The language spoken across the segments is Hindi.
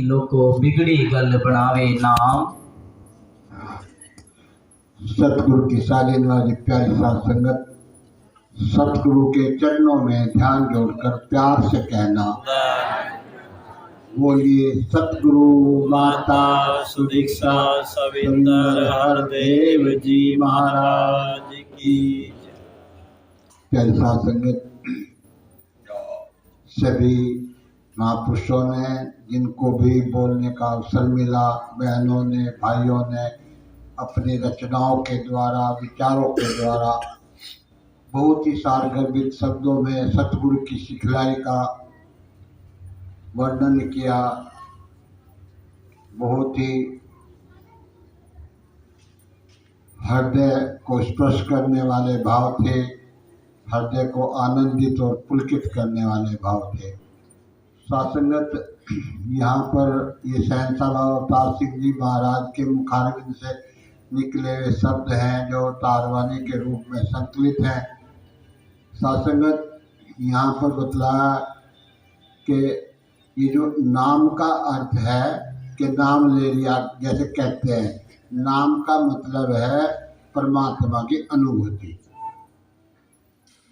लोको बिगड़ी गल बनावे नाम। सतगुरु की सालीन वाली प्यारी साध संगत, सतगुरु के चरणों में ध्यान जोड़कर प्यार से कहना, बोलिए सतगुरु माता सुदीक्षा सविंदर हरदेव जी महाराज की। प्यारी साध संगत, सभी महापुरुषों ने जिनको भी बोलने का अवसर मिला, बहनों ने भाइयों ने अपनी रचनाओं के द्वारा, विचारों के द्वारा बहुत ही सारगर्भित शब्दों में सतगुरु की सिखलाई का वर्णन किया। बहुत ही हृदय को स्पर्श करने वाले भाव थे, हृदय को आनंदित और पुलकित करने वाले भाव थे। सासंगत, यहाँ पर ये शहंशाह बाबा अवतार सिंह जी महाराज के मुखारबिंद से निकले हुए शब्द हैं जो तारवानी के रूप में संकलित हैं। सासंगत, यहाँ पर बतलाया कि ये जो नाम का अर्थ है कि नाम ले लिया, जैसे कहते हैं, नाम का मतलब है परमात्मा की अनुभूति।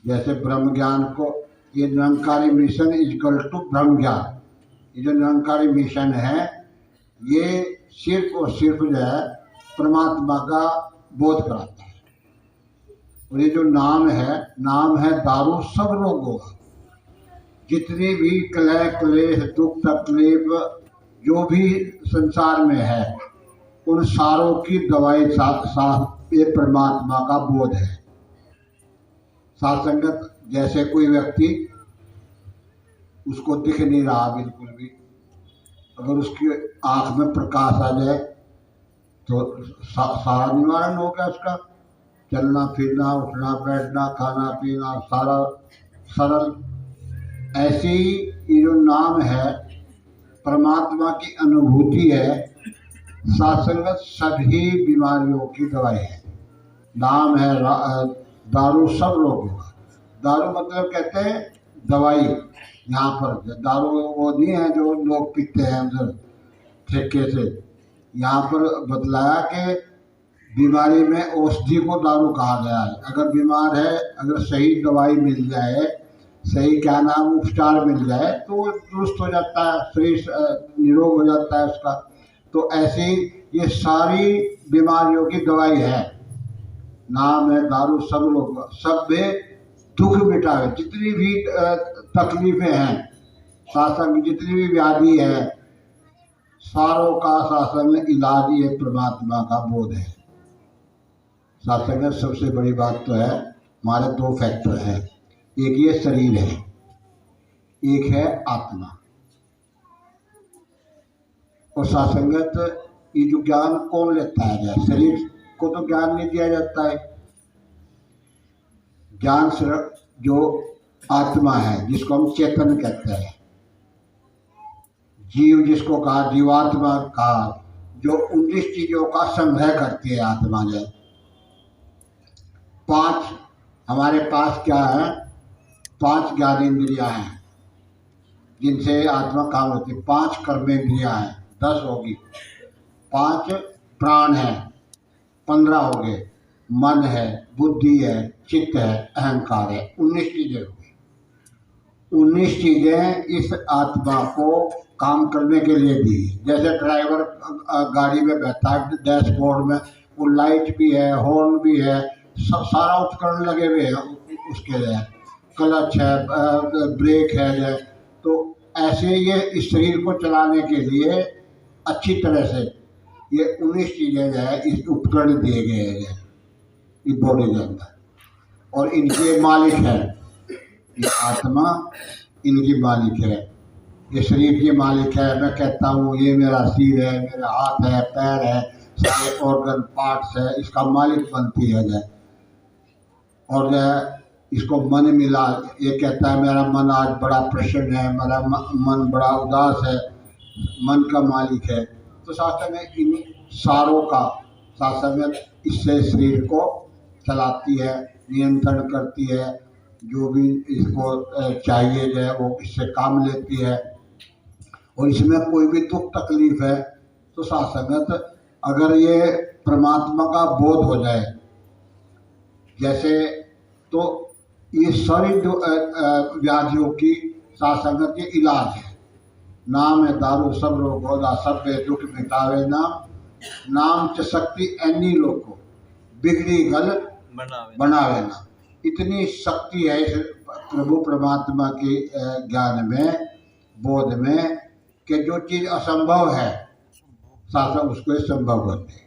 जैसे ब्रह्म ज्ञान को, ये निरंकारी मिशन इक्वल टू ब्रह्म ज्ञान, ये जो निरंकारी मिशन है ये सिर्फ और सिर्फ जो है परमात्मा का बोध कराता है। और ये जो नाम है दारू सब रोगों का। जितनी भी कलह क्लेश दुख तकलीफ जो भी संसार में है, उन सारों की दवाई साथ साथ ये परमात्मा का बोध है। साथ संगत, जैसे कोई व्यक्ति, उसको दिख नहीं रहा बिल्कुल भी, अगर उसकी आंख में प्रकाश आ जाए तो सारा निवारण हो गया उसका। चलना फिरना, उठना बैठना, खाना पीना सारा सरल। ऐसे ही ये जो नाम है परमात्मा की अनुभूति है। सात्संगत सभी बीमारियों की दवाई है। नाम है दारू सब रोगों का। दारू मतलब कहते हैं दवाई। यहाँ पर दारू वो नहीं है जो लोग पीते हैं उधर ठेके से। यहाँ पर बतलाया कि बीमारी में औषधि को दारू कहा गया है। अगर बीमार है, अगर सही दवाई मिल जाए, सही क्या नाम उपचार मिल जाए तो वो दुरुस्त हो जाता है, शरीर निरोग हो जाता है उसका। तो ऐसे ही ये सारी बीमारियों की दवाई है। नाम है दारू सब लोग, सब में दुख मिटावे। जितनी भी तकलीफें हैं, शासन की जितनी भी व्याधि है, सारों का शासन में इलाज ये परमात्मा का बोध है। शासन में सबसे बड़ी बात तो है, हमारे दो फैक्टर हैं। एक ये शरीर है, एक है आत्मा। और शासंगत, ये जो ज्ञान कौन लेता है? शरीर को तो ज्ञान नहीं दिया जाता है। ज्ञान सिर्फ जो आत्मा है, जिसको हम चेतन कहते हैं, जीव जिसको कहा, जीवात्मा कहा, जो 19 चीजों का संग्रह करती है आत्मा। जो 5 हमारे पास क्या है, 5 ज्ञानेंद्रियां हैं जिनसे आत्मा काम होती है। 5 कर्मेंद्रियां हैं, 10 होगी। 5 प्राण है, 15 हो गए। मन है, बुद्धि है, चित्त है, अहंकार है, 19 चीजें हो गई। 19 चीजें इस आत्मा को काम करने के लिए दी। जैसे ड्राइवर गाड़ी में बैठा है, डैशबोर्ड में वो लाइट भी है, हॉर्न भी है, सब सारा उपकरण लगे हुए हैं उसके लिए, क्लच है, ब्रेक है। तो ऐसे ये इस शरीर को चलाने के लिए अच्छी तरह से ये 19 चीजें जो है इस उपकरण दिए गए हैं इस बॉडी के अंदर। और इनके मालिक है, ये आत्मा इनकी मालिक है, ये शरीर की मालिक है। मैं कहता हूँ ये मेरा सिर है, मेरा हाथ है, पैर है, सारे ऑर्गन पार्ट्स है, इसका मालिक बनती है जय। और इसको मन मिला, ये कहता है मेरा मन आज बड़ा प्रसन्न है, मेरा मन बड़ा उदास है, मन का मालिक है। तो शास्त्र में इन सारों का शास्त्र में इससे शरीर को चलाती है, नियंत्रण करती है, जो भी इसको चाहिए जो है वो इससे काम लेती है। और इसमें कोई भी दुख तकलीफ है तो साथ संगत अगर ये परमात्मा का बोध हो जाए, जैसे तो ये सारी जो व्याधियों की साथ संगत के इलाज है। नाम है दारू सब रोग होदा सब दुख मिटावे नाम च शक्ति एनी लोग को बिगड़ी गल बनावे ना। इतनी शक्ति है इस प्रभु परमात्मा के ज्ञान में, बोध में, कि जो चीज़ असंभव है शासन उसको संभव करते हैं।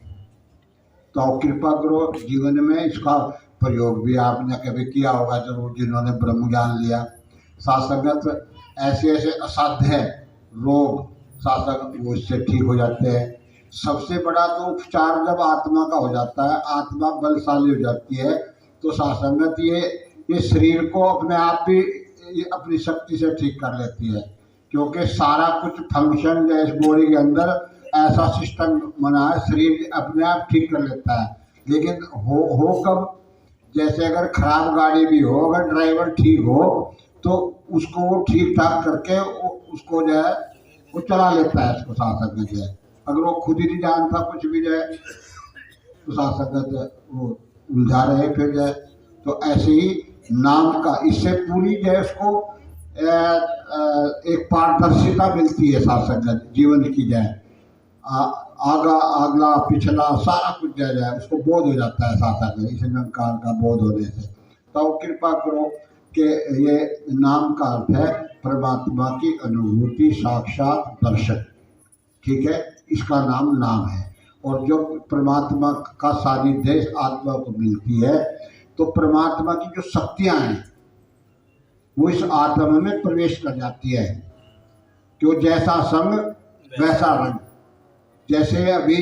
तो कृपा करो जीवन में इसका प्रयोग भी आपने कभी किया होगा जरूर, जिन्होंने ब्रह्म ज्ञान लिया। सासंगत ऐसे ऐसे असाध्य रोग शासक वो इससे ठीक हो जाते हैं। सबसे बड़ा तो उपचार जब आत्मा का हो जाता है, आत्मा बलशाली हो जाती है, तो सासंगत ये शरीर को अपने आप भी ये अपनी शक्ति से ठीक कर लेती है, क्योंकि सारा कुछ फंक्शन जो इस बॉडी के अंदर ऐसा सिस्टम बना है, शरीर अपने आप ठीक कर लेता है। लेकिन हो कब, जैसे अगर खराब गाड़ी भी हो, अगर ड्राइवर ठीक हो तो उसको वो ठीक ठाक करके उसको जो है वो चला लेता है उसको शासक में जो है। अगर वो खुद ही नहीं जानता कुछ भी जो है तो शासक वो उलझा रहे फिर जो है। तो ऐसे ही नाम का इससे पूरी जो है उसको एक पारदर्शिता मिलती है शासक जीवन की जाए, आगा अगला पिछला सारा कुछ जो है उसको बोध हो जाता है शासक में, इस निरंकार का बोध होने से। तो कृपा करो कि ये नाम का अर्थ है परमात्मा की अनुभूति, साक्षात दर्शन, ठीक है, इसका नाम है। और जो परमात्मा का सानिध्य आत्मा को मिलती है तो परमात्मा की जो शक्तियाँ हैं वो इस आत्मा में प्रवेश कर जाती है। क्यों, जैसा संग वैसा रंग। जैसे अभी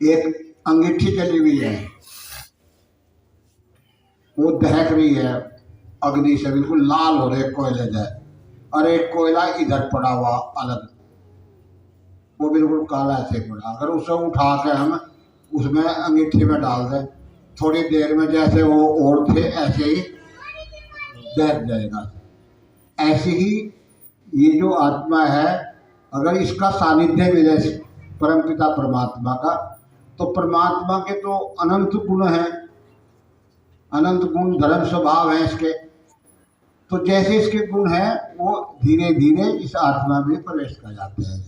एक अंगीठी चली हुई है, वो दहक रही है अग्नि से, बिल्कुल लाल हो रहे कोयले जाए, और एक कोयला इधर पड़ा हुआ अलग, वो बिल्कुल काला ऐसे पड़ा। अगर उसे उठा के हम उसमें अंगीठी में डाल दें, थोड़ी देर में जैसे वो और थे ऐसे ही दहक जाएगा। ऐसे ही ये जो आत्मा है, अगर इसका सानिध्य मिले परमपिता परमात्मा का, तो परमात्मा के तो अनंत गुण हैं, अनंत गुण धर्म स्वभाव है इसके। तो जैसे इसके गुण हैं वो धीरे धीरे इस आत्मा में प्रवेश कर जाते हैं।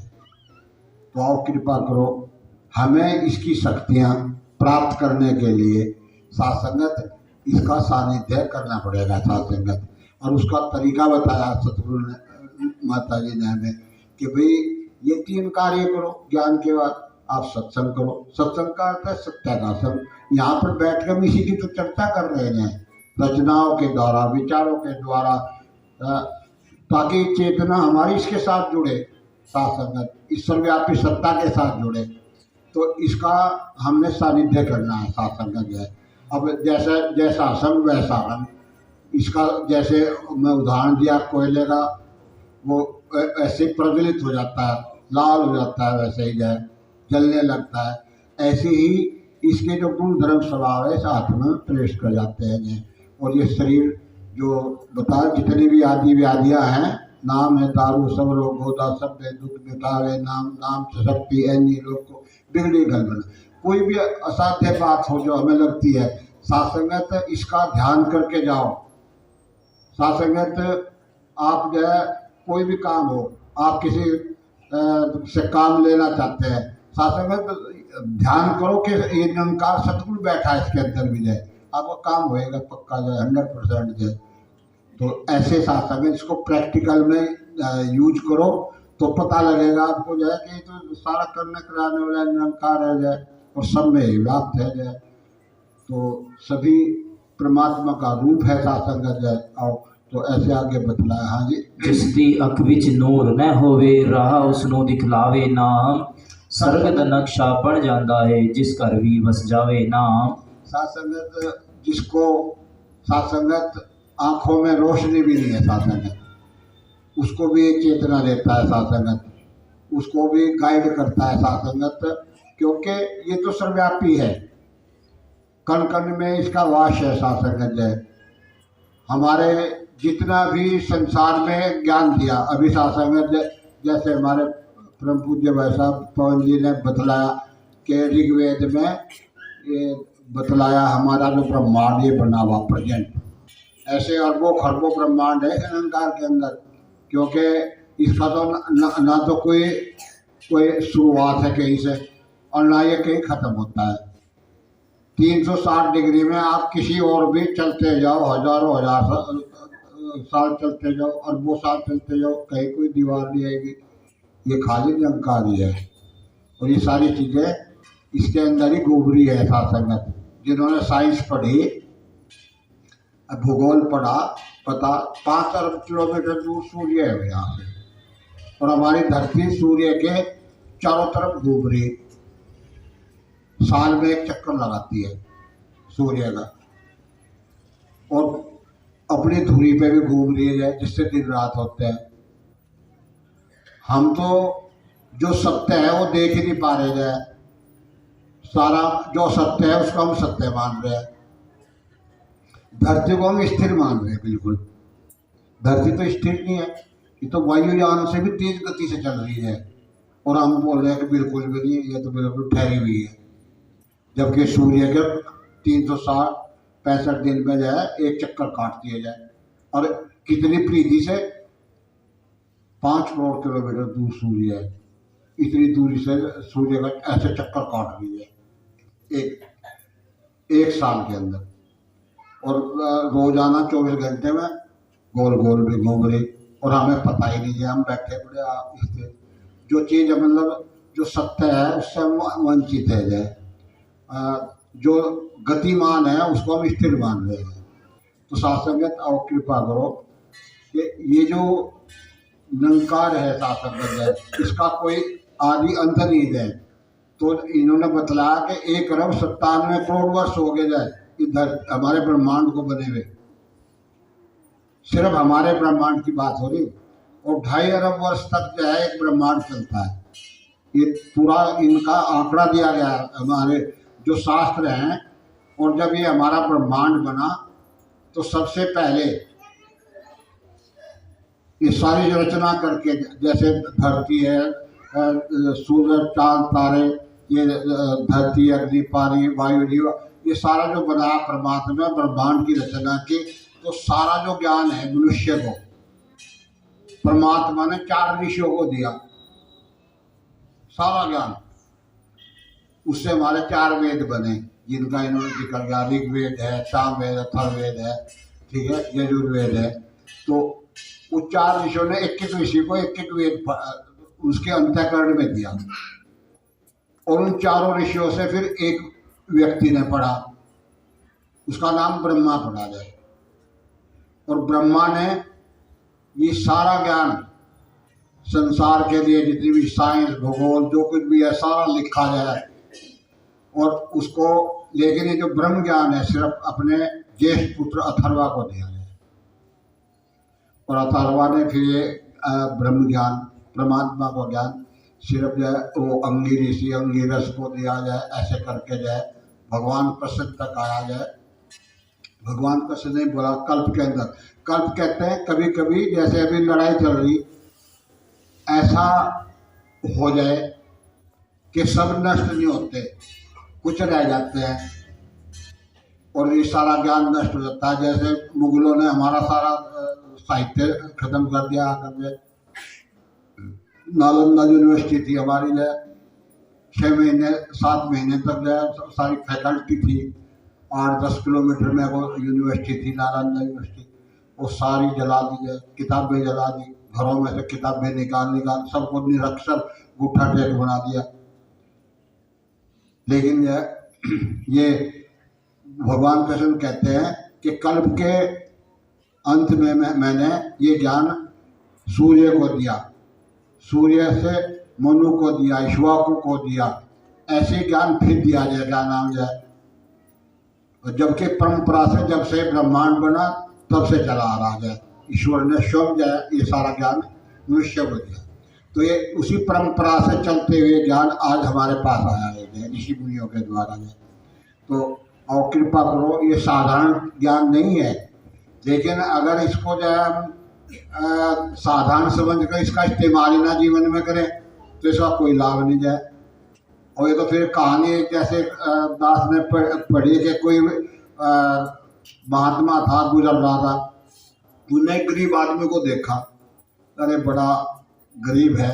तो आओ कृपा करो, हमें इसकी शक्तियाँ प्राप्त करने के लिए सात्संगत इसका सानिध्य करना पड़ेगा सात्संगत। और उसका तरीका बताया सतगुरु ने, माता जी ने हमें, कि भाई ये 3 कार्य करो। ज्ञान के बाद आप सत्संग करो। सत्संग का अर्थ है सत्य का संग। यहाँ पर बैठ कर हम इसी की तो चर्चा कर रहे हैं, रचनाओं के द्वारा, विचारों के द्वारा, ताकि चेतना हमारी इसके साथ जुड़े, सात्संगत ईश्वरव्यापी सत्ता के साथ जुड़े। तो इसका हमने सानिध्य करना है सात्संगत जो है। अब जैसा संग वैसा रंग। इसका जैसे मैं उदाहरण दिया कोयले का, वो ऐसे प्रज्वलित हो जाता है, लाल हो जाता है, वैसे ही जाए जलने लगता है। ऐसे ही इसके जो गुण धर्म स्वभाव है इस आत्मा में प्रवेश कर जाते हैं। और ये शरीर जो बता, जितनी भी आदि व्याधियाँ हैं, नाम है दारू सब रोग होता सब दुख मिटावे नाम से शक्ति एनी लोग को बिगड़ी गल बना। कोई भी असाध्य बात हो जो हमें लगती है, सात्संगत इसका ध्यान करके जाओ। सात्संगत आप जो है कोई भी काम हो, आप किसी से काम लेना चाहते हैं, सात्संगत ध्यान करो कि ये निरंकार सतगुरु बैठा है इसके अंदर भी जाए, आपका काम होएगा पक्का जो है 100% जो है। तो ऐसे सात्संगत इसको प्रैक्टिकल में यूज करो तो पता लगेगा आपको जो है कि तो सारा करने कराने वाला निरंकार है जाए और सब में ही व्याप्त है जाए। तो सभी परमात्मा का रूप है सात्संगत जाए। और तो ऐसे आगे बतलाया। हाँ जी। जिस दी अख विच नूर न होवे, राह उसनों दिखलावे नाम, सरग दा नक्शा बन जाता है जिस घर भी बस जावे नाम। सात्संगत जिसको सात्संगत आँखों में रोशनी भी नहीं है, सात्संगत उसको भी एक चेतना देता है, सात्संगत उसको भी गाइड करता है सात्संगत, क्योंकि ये तो सर्वव्यापी है, कण कण में इसका वास है सात्संगत है। हमारे जितना भी संसार में ज्ञान दिया, अभी सात्संगत जैसे हमारे परम पूज्य वैसा पवन जी ने बतलाया कि ऋग्वेद में ये बतलाया हमारा जो ब्रह्मांड ये बना हुआ प्रेजेंट, ऐसे अरबों खरबों ब्रह्मांड है अहंकार के अंदर, क्योंकि इसका तो ना तो कोई शुरुआत है कहीं से और ना ये कहीं ख़त्म होता है। 360 डिग्री में आप किसी और भी चलते जाओ, हजारों हजार साल चलते जाओ, अरबों साल चलते जाओ, कहीं कोई दीवार नहीं आएगी। ये खाली अहंकार ही है और ये सारी चीज़ें इसके अंदर ही गोबरी है। संगत जिन्होंने साइंस पढ़ी, भूगोल पढ़ा, पता 5 अरब किलोमीटर दूर सूर्य है यहाँ से, और हमारी धरती सूर्य के चारों तरफ घूम रही, साल में एक चक्कर लगाती है सूर्य का, और अपनी धुरी पे भी घूम रही है जिससे दिन रात होते हैं। हम तो जो सत्य है वो देख ही नहीं पा रहे हैं, सारा जो सत्य है उसको हम सत्य मान रहे हैं, धरती को हम स्थिर मान रहे हैं। बिल्कुल धरती तो स्थिर नहीं है, ये तो वायुयान से भी तेज गति से चल रही है, और हम बोल रहे हैं कि बिल्कुल भी नहीं, ये तो बिल्कुल ठहरी हुई है। जबकि सूर्य के 365 दिन में जो है एक चक्कर काट दिया जाए, और कितनी प्रीति से 5 करोड़ किलोमीटर दूर सूर्य है, इतनी दूरी से सूर्य का ऐसे चक्कर काट रही है एक साल के अंदर, और रोजाना 24 घंटे में गोल गोल भी घूम रही, और हमें पता ही नहीं है, हम बैठे पड़े इससे जो चीज़ मतलब जो सत्य है उससे हम वंचित है जाए, जो गतिमान है उसको हम स्थिर मान रहे हैं। तो शासंगत और कृपा करो, ये जो निरंकार है शासंगत है, इसका कोई आदि अंत नहीं है। तो इन्होंने बतलाया कि 1 अरब 97 करोड़ वर्ष हो गए जाए इधर हमारे ब्रह्मांड को बने हुए, सिर्फ हमारे ब्रह्मांड की बात हो रही, और 2.5 अरब वर्ष तक जो है एक ब्रह्मांड चलता है। ये पूरा इनका आंकड़ा दिया गया है हमारे जो शास्त्र हैं। और जब ये हमारा ब्रह्मांड बना तो सबसे पहले ये सारी रचना करके, जैसे धरती है, सूरज चांद तारे, ये धरती अग्नि पानी वायु जीव, ये सारा जो बनाया परमात्मा ब्रह्मांड की रचना की, तो सारा जो ज्ञान है मनुष्य को परमात्मा ने 4 ऋषियों को दिया, सारा ज्ञान। उससे हमारे 4 वेद बने जिनका इन्होंने जिक्र किया, ऋग्वेद है, सामवेद है, अथर्ववेद है, ठीक है, यजुर्वेद है। तो उस 4 ऋषियों ने 21 ऋषि को 21 वेद उसके अंतःकरण में दिया, और उन 4 ऋषियों से फिर एक व्यक्ति ने पढ़ा, उसका नाम ब्रह्मा पढ़ा जाए, और ब्रह्मा ने ये सारा ज्ञान संसार के लिए जितनी भी साइंस भूगोल जो कुछ भी है सारा लिखा जाए, और उसको, लेकिन ये जो ब्रह्म ज्ञान है सिर्फ अपने ज्येष्ठ पुत्र अथर्वा को दिया जाए, और अथर्वा ने फिर ये ब्रह्म ज्ञान परमात्मा को ज्ञान सिर्फ जो है वो अंगी ऋषि अंगिरस को दिया जाए। ऐसे करके जो है भगवान कृष्ण तक आया जाए। भगवान कृष्ण ने बोला कल्प के अंदर, कल्प कहते हैं कभी कभी जैसे अभी लड़ाई चल रही, ऐसा हो जाए कि सब नष्ट नहीं होते, कुछ रह जाते हैं, और ये सारा ज्ञान नष्ट हो जाता है। जैसे मुगलों ने हमारा सारा साहित्य खत्म कर दिया आकर, नालंदा यूनिवर्सिटी थी हमारी, जो 6 महीने 7 महीने तक जो है सारी फैकल्टी थी, 8-10 किलोमीटर में वो यूनिवर्सिटी थी नालंदा यूनिवर्सिटी, वो सारी जला दी है, किताबें जला दी, घरों में से किताबें निकाल सबको निरक्षर गुट्ठा टेक बना दिया। लेकिन ये भगवान कृष्ण कहते हैं कि कल्प के अंत में मैंने ये ज्ञान सूर्य को दिया, सूर्य से मनु को दिया, ईश्वाकु को दिया, ऐसे ज्ञान फिर दिया जाएगा नाम जाए। जबकि परंपरा से जब से ब्रह्मांड बना तब से चला आ रहा है, ईश्वर ने स्वयं जो है ये सारा ज्ञान मनुष्य को दिया। तो ये उसी परंपरा से चलते हुए ज्ञान आज हमारे पास आया है ऋषि मुनियों के द्वारा है। तो और कृपा करो, ये साधारण ज्ञान नहीं है, लेकिन अगर इसको जो है हम साधारण समझ कर इसका इस्तेमाल ही ना जीवन में करें तो इसका कोई लाभ नहीं जाए। और ये तो फिर कहानी जैसे दास ने पढ़ी कि कोई महात्मा था, गुजर रहा था, उन्हें एक गरीब आदमी को देखा, अरे बड़ा गरीब है।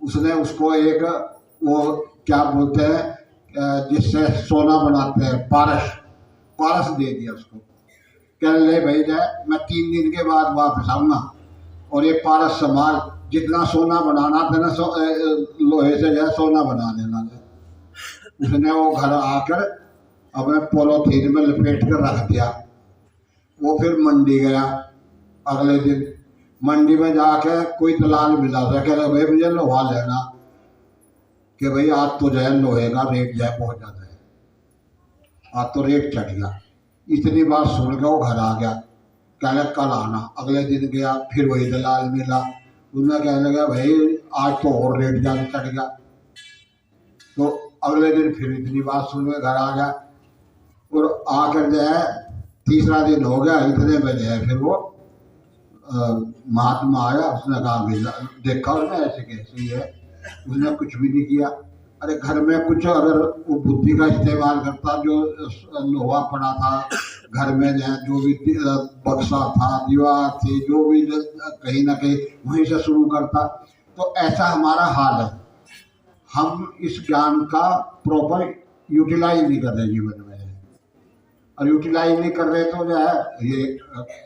उसने उसको एक वो क्या बोलते हैं जिससे सोना बनाते हैं, पारस पारस दे दिया उसको। कह ले भाई जाए, मैं 3 दिन के बाद वापस आऊँगा और ये पारस संभाल, जितना सोना बनाना था ना लोहे से जो है सोना बना लेना है। उसने वो घर आकर अपने पॉलीथीन में लपेट कर रख दिया। वो फिर मंडी गया। अगले दिन मंडी में जाके कोई दलाल मिला था, कह रहे भाई मुझे लोहा लेना, कि भाई आज तो जो है लोहे का रेट जो है बहुत ज़्यादा है, आज तो रेट चढ़ गया। इतनी बार सुन के वो घर आ गया, कह रहे कल आना। अगले दिन गया, फिर वही दलाल मिला, उन्हें कहने लगा भाई आज तो और रेट ज़्यादा चढ़ गया। तो अगले दिन फिर इतनी बात सुन के घर आ गया और आकर जो है तीसरा दिन हो गया, इतने बजे है फिर वो महात्मा आया। उसने कहा भाई देखा उसने ऐसे कैसे है, उसने कुछ भी नहीं किया। अरे घर में कुछ अगर वो बुद्धि का इस्तेमाल करता, जो लोहा पड़ा था घर में जो भी बक्सा था, दीवार थी, जो भी कहीं ना कहीं वहीं से शुरू करता, तो ऐसा हमारा हाल है। हम इस ज्ञान का प्रॉपर यूटिलाइज नहीं कर रहे जीवन में, और यूटिलाइज नहीं कर रहे तो जो है ये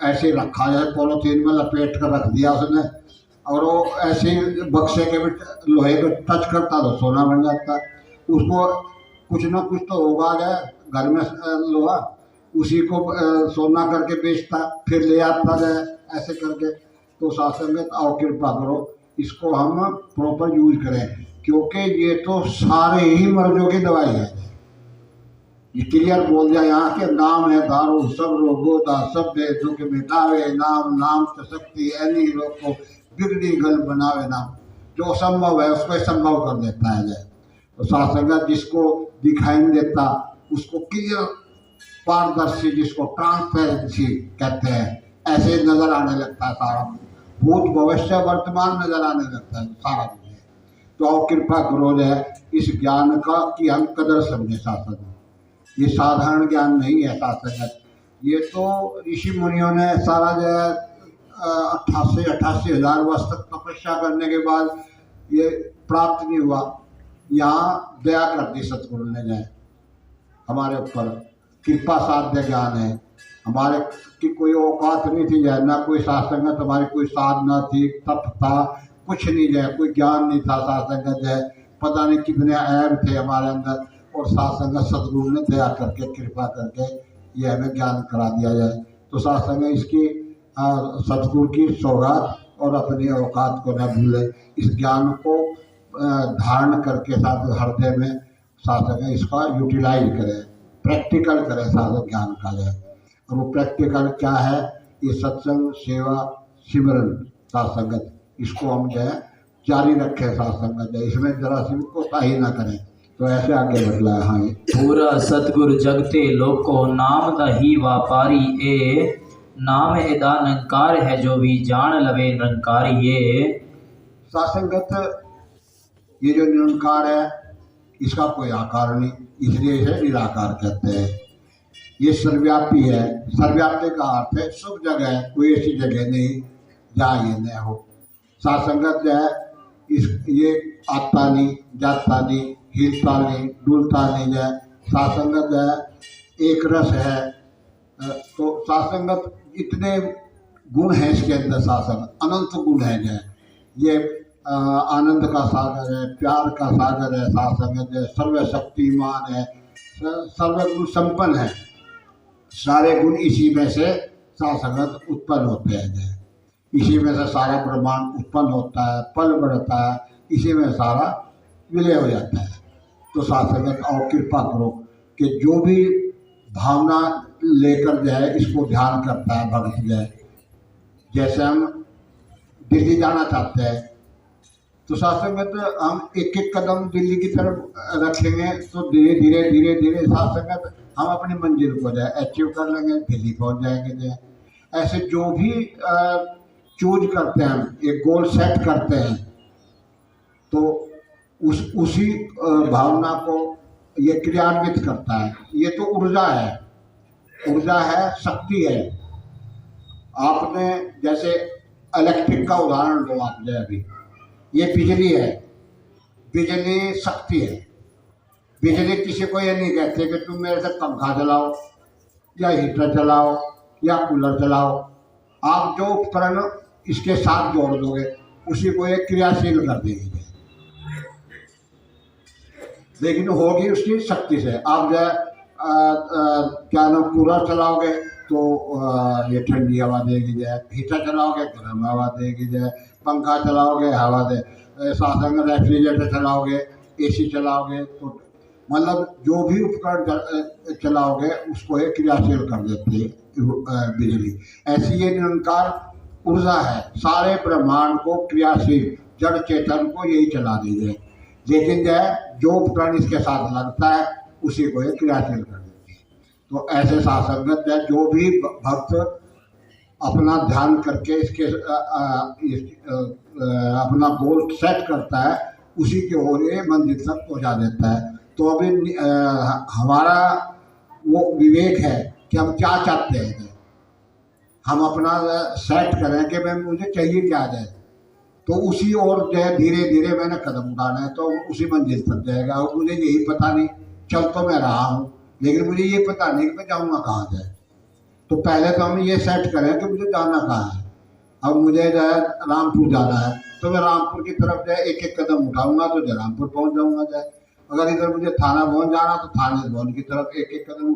ऐसे रखा जाए, पॉलीथीन में लपेट कर रख दिया उसने, और वो ऐसे बक्से के भी लोहे को टच करता तो सोना बन जाता। उसको कुछ ना कुछ तो होगा घर में लोहा, उसी को सोना करके बेचता, फिर ले आता है ऐसे करके। तो शासन में आओ कृपा करो, इसको हम प्रॉपर यूज करें, क्योंकि ये तो सारे ही मर्जों की दवाई है। ये क्लियर बोल जाए यहाँ के नाम है दारू सब रोगों दा, सब दुख मिटावे नाम, नाम तो शक्ति ऐनी लोग को बिगड़ी गल बनावे नाम। जो संभव है उसको संभव कर देता है। तो सासंगत जिसको दिखाई नहीं देता उसको क्लियर पारदर्शी, जिसको ट्रांसपेरेंसी कहते हैं, ऐसे नजर आने लगता है सारा, भूत भविष्य वर्तमान नजर आने लगता है सारा कुछ। तो आप कृपा करो जो है इस ज्ञान का कि हम कदर समझे। शासन ये साधारण ज्ञान नहीं है शासंगत, ये तो ऋषि मुनियों ने सारा जो है 88 हजार वर्ष तक तपस्या करने के बाद ये प्राप्त नहीं हुआ। यहाँ दया कर दी सतगुरु ने जाए हमारे ऊपर, कृपा साध्य ज्ञान है हमारे की कोई औकात नहीं थी जाए, ना कोई सासंगत हमारी कोई साधना थी, तप था, कुछ नहीं जाए, कोई ज्ञान नहीं था। सासंगत है पता नहीं कितने ऐब थे हमारे अंदर, और सासंगत सतगुरु ने दया करके कृपा करके ये हमें ज्ञान करा दिया जाए। तो सासंगत इसकी सतगुरु की सौगात और अपनी औकात को न भूले, इस ज्ञान को धारण करके साथ हृदय में सासंगत इसका यूटिलाइज करें, प्रैक्टिकल करें साधक ज्ञान का जाए। और वो प्रैक्टिकल क्या है, ये सत्संग सेवा सिमरन सासंगत, इसको हम जो है जारी रखें सासंगत, इसमें जरा सी कोताही ना करें। तो ऐसे आगे बढ़ला है। हाँ पूरा सतगुरु जगते लोको नाम दा ही व्यापारी ए, नाम एदा निरंकार है जो भी जान लवे निरंकारी ये। सासंगत ये जो निरंकार है इसका कोई आकार नहीं, इसलिए इसे निराकार कहते हैं। ये सर्वव्यापी है, सर्वव्यापी का अर्थ है सब जगह है, कोई ऐसी जगह नहीं जहाँ ये न हो। सासंगत जो है इस ये आता नहीं, जाता नहीं, हिलता नहीं, डुलता नहीं है। सासंगत जो है एक रस है। तो सासंगत इतने गुण हैं इसके अंदर, सासंगत अनंत गुण है जो है। ये आनंद का सागर है, प्यार का सागर है, सासंगत है सर्वशक्तिमान है, सर्वगुण संपन्न है। सारे गुण इसी में से सासंगत उत्पन्न होते हैं, इसी में से सारा ब्रह्मांड उत्पन्न होता है, पल बढ़ता है, इसी में सारा विलय हो जाता है। तो सासंगत और कृपा करो कि जो भी भावना लेकर जो है इसको ध्यान करता है भक्त जो है, जैसे हम दिल्ली जाना चाहते हैं तो सासंगत हम एक एक कदम दिल्ली की तरफ रखेंगे तो धीरे धीरे धीरे धीरे सासंगत हम अपनी मंजिल को जो है अचीव कर लेंगे, दिल्ली पहुंच जाएंगे जो है। ऐसे जो भी चूज करते हैं, एक गोल सेट करते हैं, तो उसी भावना को ये क्रियान्वित करता है। ये तो ऊर्जा है, ऊर्जा है, शक्ति है। आपने जैसे इलेक्ट्रिक का उदाहरण लो आपने अभी, ये बिजली है, बिजली शक्ति है। बिजली किसी को ये नहीं कहते कि तुम मेरे से पंखा चलाओ या हीटर चलाओ या कूलर चलाओ। आप जो उपकरण इसके साथ जोड़ दोगे उसी को ये क्रियाशील कर देगी, लेकिन होगी उसकी शक्ति से। आप जो क्या नाम कूलर चलाओगे तो ये ठंडी हवा देगी, जो हीटर चलाओगे गर्म हवा देगी, जो पंखा चलाओगे हवा दे, साथ में रेफ्रिजरेटर चलाओगे, एसी चलाओगे, तो मतलब जो भी उपकरण चलाओगे उसको ये क्रियाशील कर देती है बिजली। ऐसी ये निरंकार ऊर्जा है, सारे ब्रह्मांड को क्रियाशील जड़ चेतन को यही चला दीजिए, लेकिन जो उपकरण इसके साथ लगता है उसी को ये क्रियाशील कर देती है। तो ऐसे सासंगत है, जो भी भक्त अपना ध्यान करके इसके अपना गोल सेट करता है उसी के ओर ये मंजिल तक पहुंचा देता है। तो अभी हमारा वो विवेक है कि हम क्या चाहते हैं, हम अपना सेट करें कि मैं मुझे चाहिए क्या है, तो उसी ओर जो है धीरे धीरे मैंने कदम उठाना है, तो उसी मंजिल तक जाएगा। और मुझे यही पता नहीं, चल तो मैं रहा हूँ लेकिन मुझे ये पता नहीं कि मैं जाऊँगा कहाँ जाए। तो पहले तो हम ये सेट करें कि मुझे जाना कहाँ है। अब मुझे जो है रामपुर जाना है तो मैं रामपुर की तरफ जो है एक एक कदम उठाऊंगा तो जो रामपुर पहुँच जाऊँगा। जाए अगर इधर मुझे थाना भवन जाना तो थाने भवन की तरफ एक एक कदम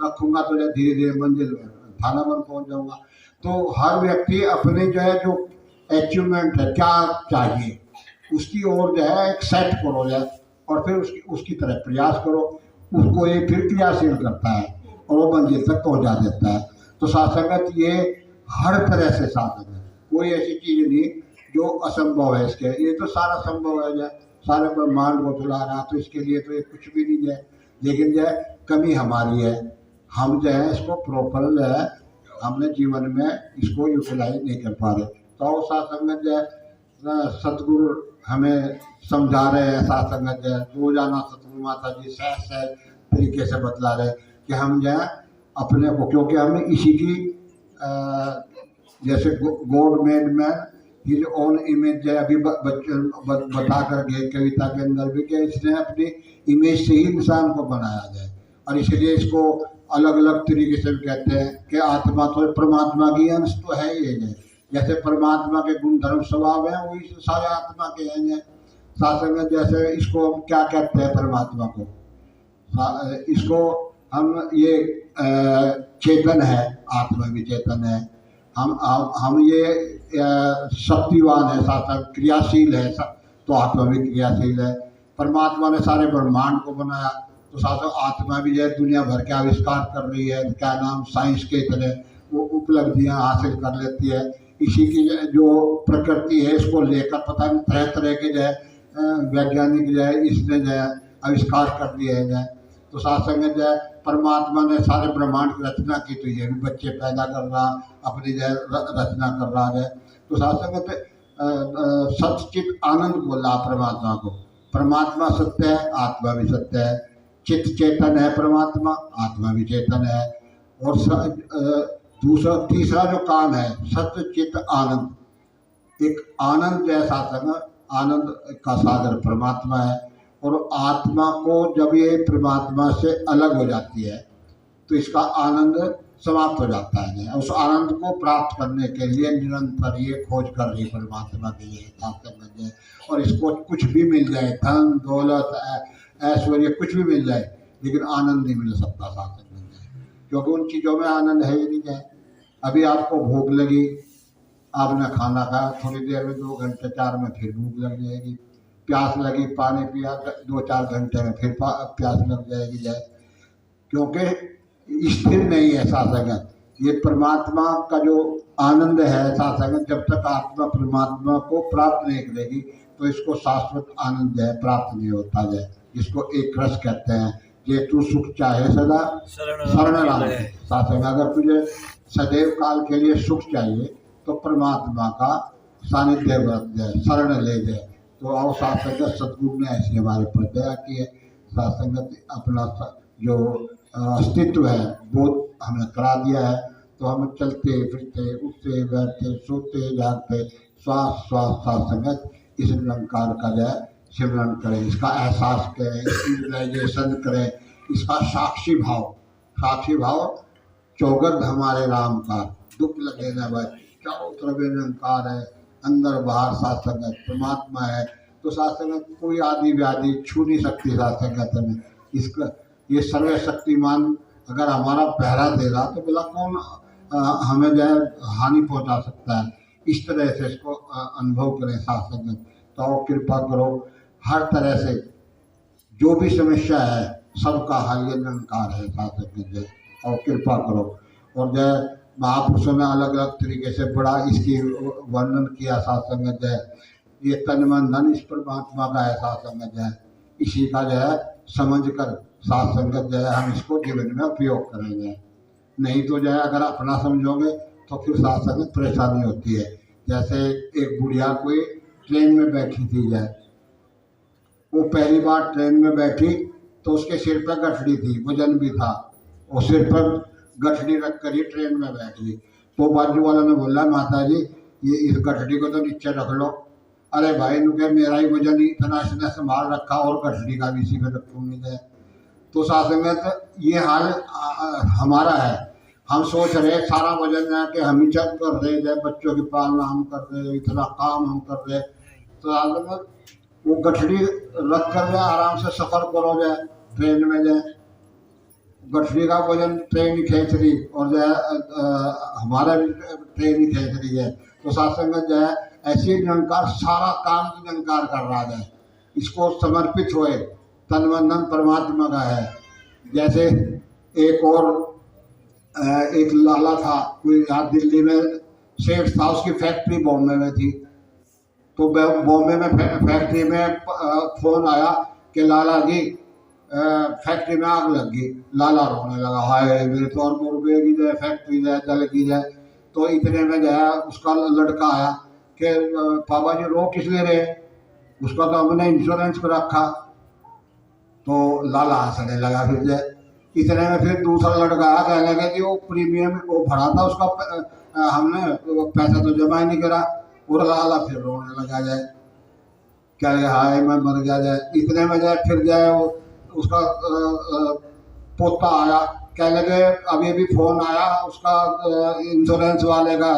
रखूँगा तो जो धीरे धीरे मंजिल थाना भवन पहुँच जाऊँगा। तो हर व्यक्ति अपने जो है जो अचीवमेंट है, क्या चाहिए, उसकी ओर जो है एक सेट करो जाए और फिर उसकी तरफ प्रयास करो, उसको ये फिर क्रियाशील करता है और वो मंजिल तक पहुंचा देता है। तो सासंगत ये हर तरह से साधन है, कोई ऐसी चीज़ नहीं जो असंभव है इसके, ये तो सारा संभव है। जाए सारे ब्रह्मांड को चला रहा, तो इसके लिए तो ये कुछ भी नहीं है, लेकिन जो है कमी हमारी है, हम जो है इसको प्रॉपर जो है हमने जीवन में इसको यूटिलाइज नहीं कर पा रहे। तो सासंगत जो है सतगुरु हमें समझा रहे हैं, सासंगत जो है रोजाना सतगुरु माता जी सहज सहज तरीके से बतला रहे कि हम जो है अपने को, क्योंकि हमें इसी की जैसे God made man his own image है, अभी बता कर गए कविता के अंदर भी कि इसने अपनी इमेज से ही इंसान को बनाया जाए। और इसलिए इसको अलग अलग तरीके से कहते हैं कि आत्मा तो परमात्मा की अंश तो है ही है, जैसे परमात्मा के गुण धर्म स्वभाव है वही सारे आत्मा के हैं। शास्त्र में जैसे इसको हम क्या कहते हैं, परमात्मा को इसको हम ये चेतन है, आत्मा भी चेतन है, हम ये शक्तिवान है, साथ क्रियाशील है, तो आत्मा भी क्रियाशील है। परमात्मा ने सारे ब्रह्मांड को बनाया, तो साथ आत्मा भी जो है दुनिया भर के आविष्कार कर रही है, क्या नाम साइंस के तरह वो उपलब्धियां हासिल कर लेती है। इसी की जो प्रकृति है इसको लेकर पता नहीं तरह तरह के जो है वैज्ञानिक जो है इसने जो है आविष्कार कर दिए है। तो सासंग जो है परमात्मा ने सारे ब्रह्मांड की रचना की, तो ये भी बच्चे पैदा कर रहा, अपनी जो है रचना कर रहा है। तो सासंग सचित आनंद बोला परमात्मा को, परमात्मा सत्य है, आत्मा भी सत्य है, चित्त चेतन है परमात्मा, आत्मा भी चेतन है। और दूसरा तीसरा जो काम है सत्य चित्त आनंद, एक आनंद जैसा संग, आनंद का सागर परमात्मा है। और आत्मा को जब ये परमात्मा से अलग हो जाती है तो इसका आनंद समाप्त हो जाता है। उस आनंद को प्राप्त करने के लिए निरंतर ये खोज कर रही परमात्मा के लिए है। और इसको कुछ भी मिल जाए, धन दौलत ऐश्वर्य कुछ भी मिल जाए, लेकिन आनंद नहीं मिल सकता साथ में, क्योंकि उन चीज़ों में आनंद है ही नहीं है। अभी आपको भूख लगी, आपने खाना खाया, थोड़ी देर में 2 घंटे 4 में फिर भूख लग जाएगी, प्यास लगी पानी पिया 2-4 घंटे में फिर प्यास लग जाएगी जाए, क्योंकि स्थिर नहीं है सासंगत। ये परमात्मा का जो आनंद है सासंगत, जब तक आत्मा परमात्मा को प्राप्त नहीं करेगी तो इसको शाश्वत आनंद है प्राप्त नहीं होता है, जिसको एक रस कहते हैं। ये तू सुख चाहे सदा शरण राम सासंग, अगर तुझे सदैव काल के लिए सुख चाहिए तो परमात्मा का सानिध्य बरत जाए, शरण ले जाए। तो आओ साथ संगत, सतगुरु ने ऐसी हमारे पर दया की है। साथ संगत अपना जो अस्तित्व है बोध हमें करा दिया है। तो हम चलते फिरते, उठते बैठते, सोते जागते, श्वास श्वास साथ संगत इस निरंकार का जो है सिमरन करें, इसका एहसास करें, इसकी रियलाइजेशन करें, इसका साक्षी भाव चौगर्द हमारे राम का, दुख लगे न बच, चारों तरफ निरंकार है, अंदर बाहर साथ संगत परमात्मा है। तो साथ संगत कोई आदि व्याधि छू नहीं सकती साथ संगत में। इसका ये सर्वशक्तिमान अगर हमारा पहरा दे रहा तो बोला कौन हमें जो है हानि पहुंचा सकता है। इस तरह से इसको अनुभव करें साथ संगत। तो कृपा करो, हर तरह से जो भी समस्या है सबका हल ये निरंकार है साथ संगत। और कृपा करो। और जो महापुरुषों ने अलग अलग तरीके से बड़ा इसकी वर्णन किया साथ संगत है। ये तन मन धन इस परमात्मा का है साथ संगत है। इसी का जो है समझ कर साथ संगत जो है हम इसको जीवन में उपयोग करेंगे। नहीं तो जो है अगर अपना समझोगे तो फिर साथ संगत परेशानी होती है। जैसे एक बुढ़िया कोई ट्रेन में बैठी थी, जाए वो पहली बार ट्रेन में बैठी तो उसके सिर पर गठड़ी थी, वजन भी था, और सिर पर गठड़ी रख कर ही ट्रेन में बैठ गई। तो बाजू वाला ने बोला माता जी ये इस गठड़ी को तो नीचे रख लो। अरे भाई नुके मेरा ही वजन इतना इसने संभाल रखा और गठड़ी का भी इसी में रखूंगी। तो साथ संगत ये हाल हमारा है। हम सोच रहे सारा वजन है कि हम ही चल कर रहे जाए, बच्चों की पालना हम कर रहे, इतना काम हम कर रहे। तो साथ संगत वो गठड़ी रख कर जाए, आराम से सफ़र करो जाए, ट्रेन में जाए, गठड़ी का वजन ट्रेन ही खींच रही और जो है हमारा भी ट्रेन ही खींच रही है। तो साथ संगत जो है ऐसे निरंकार सारा काम निरंकार कर रहा है, इसको समर्पित होए, तन मन धन परमात्मा का है। जैसे एक लाला था कोई यहाँ दिल्ली में सेठ था, उसकी फैक्ट्री बॉम्बे में थी। तो बॉम्बे में फैक्ट्री में फोन आया कि लाला जी फैक्ट्री में आग लग गई। लाला रोने लगा, हाय मेरे तो और रुपये की जाए, फैक्ट्री जाए जल की जाए। तो इतने में जो है उसका लड़का आया कि पापा जी रो किस ले रहे, उसका तो हमने इंश्योरेंस पर रखा। तो लाला हंसने लगा। फिर जो इतने में फिर दूसरा लड़का आया, कहने लगा कि वो प्रीमियम वो भरा था उसका हमने पैसा तो जमा ही नहीं करा। और लाला फिर रोने लगा जाए, क्या लगे हाय मैं मर गया जाए। इतने में जाए फिर जाए उसका पोता आया, कह लगे अभी भी फोन आया उसका इंश्योरेंस वाले का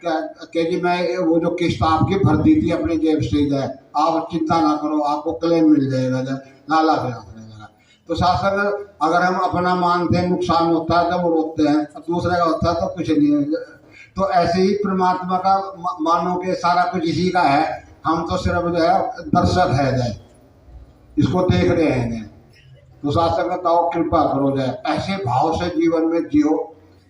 कि जी मैं वो जो किस्त आपकी भर दी थी अपनी जेब से जाए, आप चिंता ना करो आपको क्लेम मिल जाएगा जाए। लाला फिर हंसने लगा। तो शासन अगर हम अपना मानते हैं नुकसान होता है तो वो रोकते हैं, दूसरे का होता है तो कुछ नहीं है। तो ऐसे ही परमात्मा का मानो के सारा कुछ इसी का है, हम तो सिर्फ जो है दर्शक है जाए, इसको देख रहे हैं। तो शासन बताओ कृपा करो जाए, ऐसे भाव से जीवन में जियो,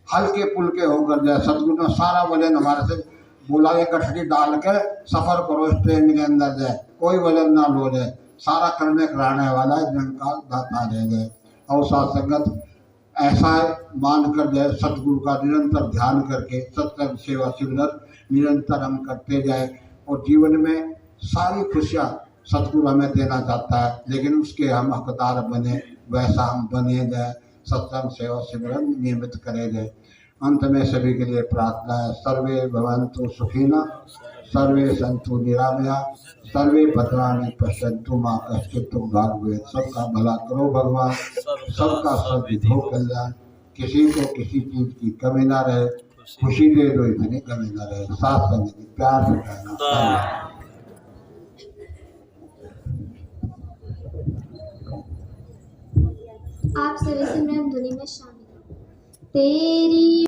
हल्के पुलके होकर जाए। सतगुरु ने सारा वजन हमारे से बोला ये गठड़ी डाल के सफर करो इस ट्रेन के अंदर जाए, कोई वजन ना लो जाए, सारा करने कराने वाला निरंकार दाता रह गए। और साथ संगत ऐसा मान कर जाए सतगुरु का निरंतर ध्यान करके सत्संग सेवा सिमरन निरंतर हम करते जाए, और जीवन में सारी खुशियाँ सतगुरु हमें देना चाहता है, लेकिन उसके हम हकदार बने, वैसा हम बने जाए, सत्संग सेवा सिमरन नियमित करे जाए। अंत में सभी के लिए प्रार्थना है, सर्वे भवन्तु सुखिनः, सर्वे सन्तु निरामया, सर्वे भद्राणि पश्यन्तु मा कश्चित् दुःखभाग् भवेत्। सबका भला करो भगवान, सबका सद्विधि हो कल्याण, किसी को किसी चीज़ की कमी ना रहे, खुशी दे दो इतनी कमी ना रहे। साथ संगति प्यार से कहना। आप सभी सिमरन ध्वनि में शामिल तेरी